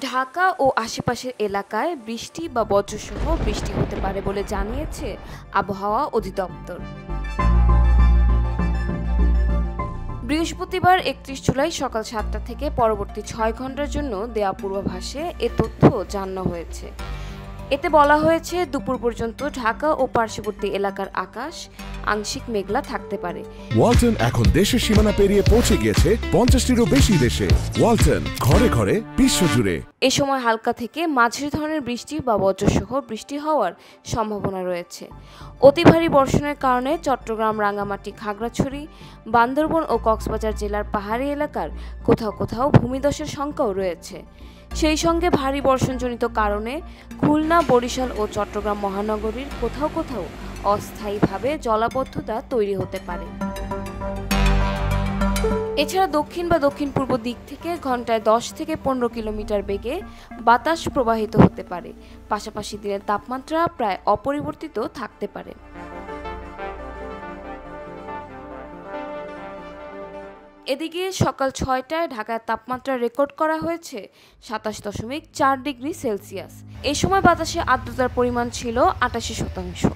ঢাকা ও আশেপাশের এলাকায় বৃষ্টি বা বজ্রসহ বৃষ্টি হতে পারে বলে জানিয়েছে আবহাওয়া অধিদপ্তর। বৃহস্পতিবার ৩১ জুলাই সকাল ৭টা থেকে পরবর্তী ৬ ঘন্টার জন্য দেয়া পূর্বাভাসে এ তথ্য জানানো হয়েছে। এতে বলা হয়েছে, দুপুর পর্যন্ত ঢাকা ও পার্শ্ববর্তী এলাকার আকাশ আংশিক মেঘলা থাকতে পারে। ওয়ালটন এখন দেশের সীমানা পেরিয়ে পৌঁছে গিয়েছে ৫০টিরও বেশি দেশে। ওয়ালটন, ঘরে ঘরে, বিশ্বজুড়ে। এ সময় হালকা থেকে মাঝারি ধরনের বৃষ্টি বা বজ্রসহ বৃষ্টি হওয়ার সম্ভাবনা রয়েছে। অতি ভারী বর্ষণের কারণে চট্টগ্রাম, রাঙ্গামাটি, খাগড়াছড়ি, বান্দরবান ও কক্সবাজার জেলার পাহাড়ি এলাকার কোথাও কোথাও ভূমিধসের শঙ্কাও রয়েছে। সেই সঙ্গে ভারী বর্ষণজনিত কারণে খুলনা, বরিশাল ও চট্টগ্রাম মহানগরীর কোথাও কোথাও অস্থায়ীভাবে জলাবদ্ধতা তৈরি হতে পারে। এছাড়া দক্ষিণ বা দক্ষিণ পূর্ব দিক থেকে ঘন্টায় ১০ থেকে ১৫ কিলোমিটার বেগে বাতাস প্রবাহিত হতে পারে। পাশাপাশি দিনের তাপমাত্রা প্রায় অপরিবর্তিত থাকতে পারে। এদিকে সকাল ৬টায় ঢাকার তাপমাত্রা রেকর্ড করা হয়েছে ২৭.৪ ডিগ্রি সেলসিয়াস। এ সময় বাতাসে আর্দ্রতার পরিমাণ ছিল ৮৮%।